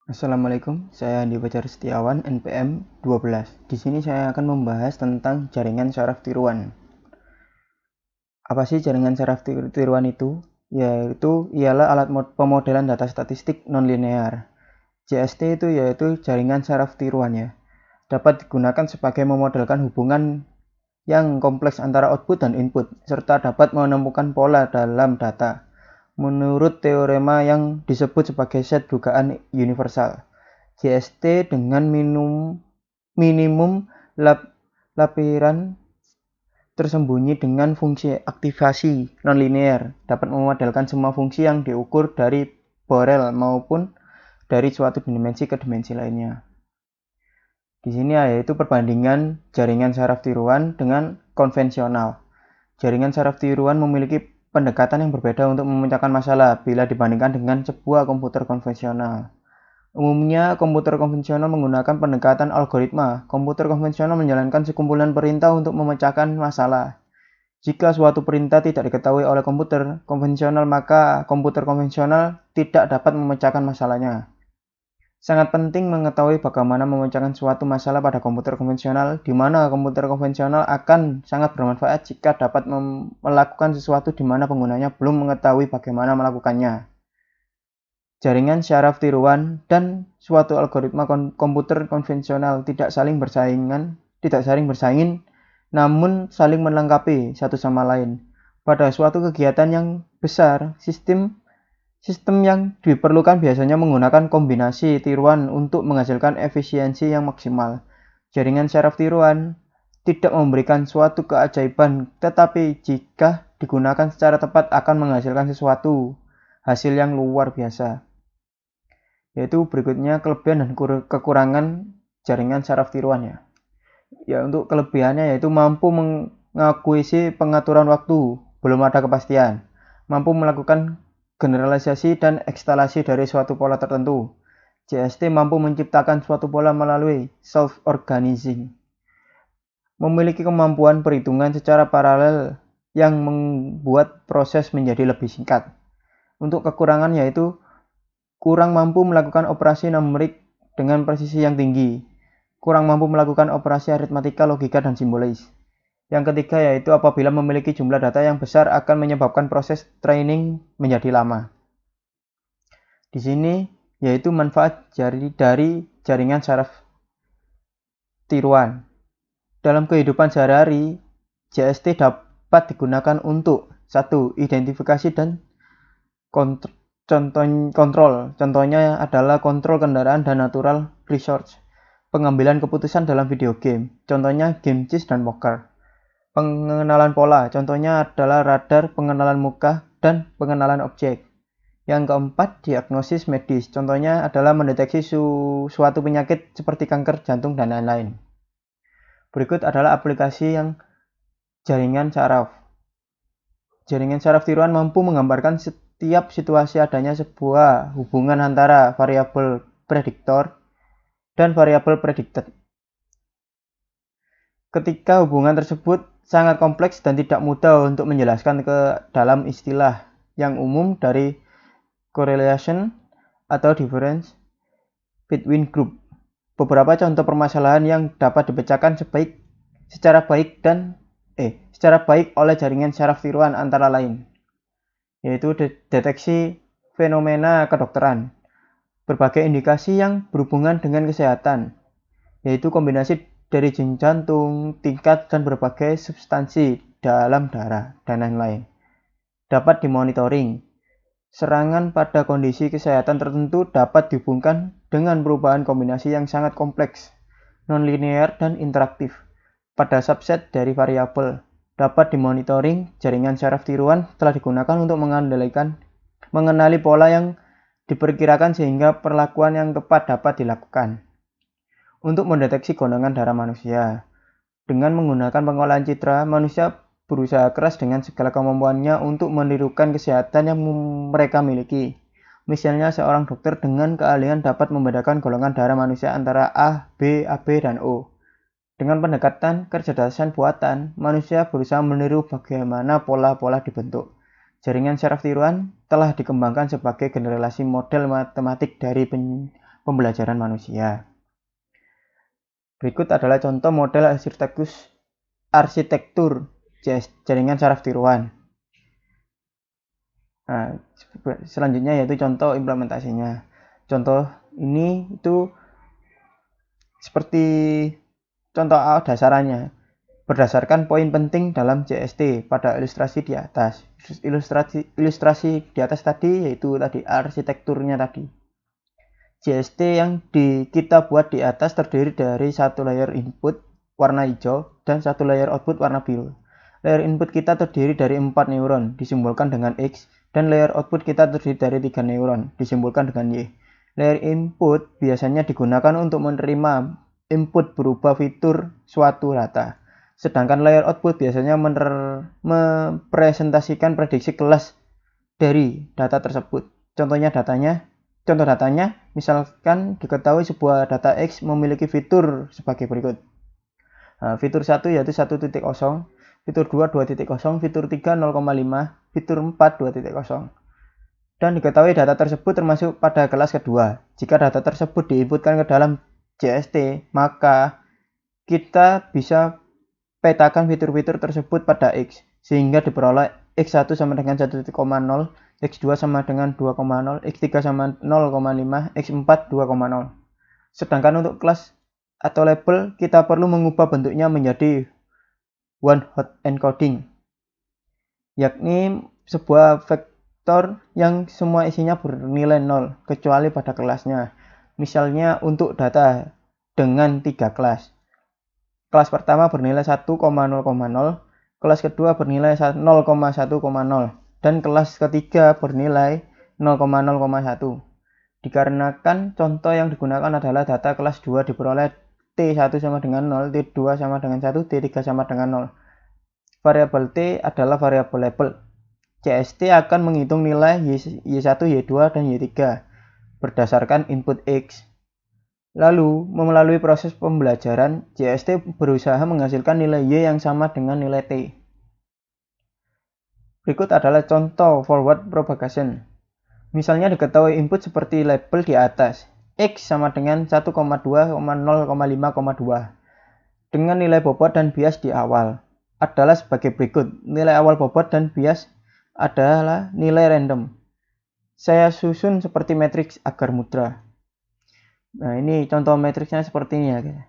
Assalamualaikum, saya Andi Fajar Setiawan, NPM 12. Di sini saya akan membahas tentang jaringan saraf tiruan. Apa sih jaringan saraf tiruan itu? Ialah alat pemodelan data statistik nonlinear. JST itu yaitu jaringan saraf tiruan ya. Dapat digunakan sebagai memodelkan hubungan yang kompleks antara output dan input, serta dapat menemukan pola dalam data menurut teorema yang disebut sebagai set dugaan universal. JST dengan minimum lapiran tersembunyi dengan fungsi aktivasi nonlinear dapat memodelkan semua fungsi yang diukur dari Borel maupun dari suatu dimensi ke dimensi lainnya. Di sini yaitu perbandingan jaringan saraf tiruan dengan konvensional. Jaringan saraf tiruan memiliki pendekatan yang berbeda untuk memecahkan masalah bila dibandingkan dengan sebuah komputer konvensional. Umumnya, komputer konvensional menggunakan pendekatan algoritma. Komputer konvensional menjalankan sekumpulan perintah untuk memecahkan masalah. Jika suatu perintah tidak diketahui oleh komputer konvensional, maka komputer konvensional tidak dapat memecahkan masalahnya. Sangat penting mengetahui bagaimana memecahkan suatu masalah pada komputer konvensional, di mana komputer konvensional akan sangat bermanfaat jika dapat melakukan sesuatu di mana penggunanya belum mengetahui bagaimana melakukannya. Jaringan saraf tiruan dan suatu algoritma komputer konvensional tidak saling bersaing, namun saling melengkapi satu sama lain. Pada suatu kegiatan yang besar, sistem yang diperlukan biasanya menggunakan kombinasi tiruan untuk menghasilkan efisiensi yang maksimal. Jaringan saraf tiruan tidak memberikan suatu keajaiban, tetapi jika digunakan secara tepat akan menghasilkan sesuatu hasil yang luar biasa. Yaitu berikutnya kelebihan dan kekurangan jaringan saraf tiruan ya. Untuk kelebihannya yaitu mampu mengakuisisi pengaturan waktu, belum ada kepastian. Mampu melakukan generalisasi dan ekstalasi dari suatu pola tertentu. JST mampu menciptakan suatu pola melalui self-organizing. Memiliki kemampuan perhitungan secara paralel yang membuat proses menjadi lebih singkat. Untuk kekurangan yaitu kurang mampu melakukan operasi numerik dengan presisi yang tinggi. Kurang mampu melakukan operasi aritmatika, logika, dan simbolis. Yang ketiga yaitu apabila memiliki jumlah data yang besar akan menyebabkan proses training menjadi lama. Di sini yaitu manfaat dari jaringan saraf tiruan. Dalam kehidupan sehari-hari, JST dapat digunakan untuk 1. Identifikasi dan kontrol. Contohnya adalah kontrol kendaraan dan natural resource. Pengambilan keputusan dalam video game. Contohnya game chess dan poker. Pengenalan pola, contohnya adalah radar, pengenalan muka, dan pengenalan objek. Yang keempat, diagnosis medis, contohnya adalah mendeteksi suatu penyakit seperti kanker, jantung, dan lain-lain. Berikut adalah aplikasi yang jaringan saraf. Jaringan saraf tiruan mampu menggambarkan setiap situasi adanya sebuah hubungan antara variabel prediktor dan variabel predicted. Ketika hubungan tersebut sangat kompleks dan tidak mudah untuk menjelaskan ke dalam istilah yang umum dari correlation atau difference between group. Beberapa contoh permasalahan yang dapat dipecahkan secara baik oleh jaringan saraf tiruan antara lain, yaitu deteksi fenomena kedokteran, berbagai indikasi yang berhubungan dengan kesehatan, yaitu kombinasi dari denyut jantung, tingkat, dan berbagai substansi dalam darah, dan lain-lain. Dapat dimonitoring. Serangan pada kondisi kesehatan tertentu dapat dihubungkan dengan perubahan kombinasi yang sangat kompleks, nonlinear, dan interaktif pada subset dari variabel. Dapat dimonitoring. Jaringan saraf tiruan telah digunakan untuk mengenali pola yang diperkirakan sehingga perlakuan yang tepat dapat dilakukan. Untuk mendeteksi golongan darah manusia. Dengan menggunakan pengolahan citra, manusia berusaha keras dengan segala kemampuannya untuk menirukan kesehatan yang mereka miliki. Misalnya seorang dokter dengan keahlian dapat membedakan golongan darah manusia antara A, B, AB, dan O. Dengan pendekatan kecerdasan buatan, manusia berusaha meniru bagaimana pola-pola dibentuk. Jaringan saraf tiruan telah dikembangkan sebagai generasi model matematik dari pembelajaran manusia. Berikut adalah contoh model arsitektur jaringan saraf tiruan. Nah, selanjutnya yaitu contoh implementasinya. Contoh ini itu seperti contoh dasarannya. Berdasarkan poin penting dalam JST pada ilustrasi di atas. Ilustrasi di atas tadi yaitu tadi arsitekturnya tadi. JST yang kita buat di atas terdiri dari satu layer input warna hijau dan satu layer output warna biru. Layer input kita terdiri dari 4 neuron disimbolkan dengan X dan layer output kita terdiri dari 3 neuron disimbolkan dengan Y. Layer input biasanya digunakan untuk menerima input berupa fitur suatu data. Sedangkan layer output biasanya mempresentasikan prediksi kelas dari data tersebut. Contoh datanya, misalkan diketahui sebuah data X memiliki fitur sebagai berikut. Nah, fitur 1 yaitu 1.0, fitur 2 2.0, fitur 3 0,5, fitur 4 2.0. Dan diketahui data tersebut termasuk pada kelas kedua. Jika data tersebut diinputkan ke dalam JST, maka kita bisa petakan fitur-fitur tersebut pada X, sehingga diperoleh X1 sama dengan 1.0, X2 sama dengan 2,0, X3 sama 0,5, X4 2,0. Sedangkan untuk kelas atau label, kita perlu mengubah bentuknya menjadi one hot encoding, yakni sebuah vektor yang semua isinya bernilai 0, kecuali pada kelasnya. Misalnya untuk data dengan 3 kelas. Kelas pertama bernilai 1,0,0, kelas kedua bernilai 0,1,0, dan kelas ketiga bernilai 0,0,1. Dikarenakan contoh yang digunakan adalah data kelas 2 diperoleh T1 sama dengan 0, T2 sama dengan 1, T3 sama dengan 0. Variabel T adalah variabel label. JST akan menghitung nilai Y1, Y2, dan Y3 berdasarkan input X. Lalu, melalui proses pembelajaran, JST berusaha menghasilkan nilai Y yang sama dengan nilai T. Berikut adalah contoh forward propagation. Misalnya diketahui input seperti label di atas. X sama dengan 1,2, 0,5,2. Dengan nilai bobot dan bias di awal adalah sebagai berikut. Nilai awal bobot dan bias adalah nilai random. Saya susun seperti matriks agar mudah. Nah, ini contoh matriksnya seperti ini ya, guys.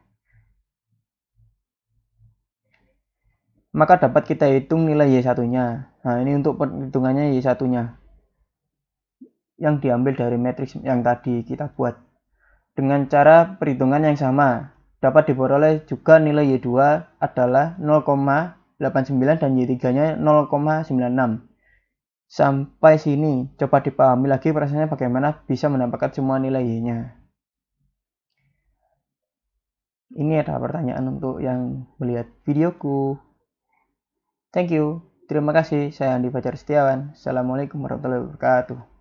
Maka dapat kita hitung nilai Y1-nya. Nah, ini untuk perhitungannya Y1-nya. Yang diambil dari matriks yang tadi kita buat. Dengan cara perhitungan yang sama, dapat diperoleh juga nilai Y2 adalah 0,89 dan Y3-nya 0,96. Sampai sini, coba dipahami lagi prosesnya bagaimana bisa mendapatkan semua nilai Y-nya. Ini adalah pertanyaan untuk yang melihat videoku. Thank you. Terima kasih. Saya Andi Fajar Setiawan. Assalamualaikum warahmatullahi wabarakatuh.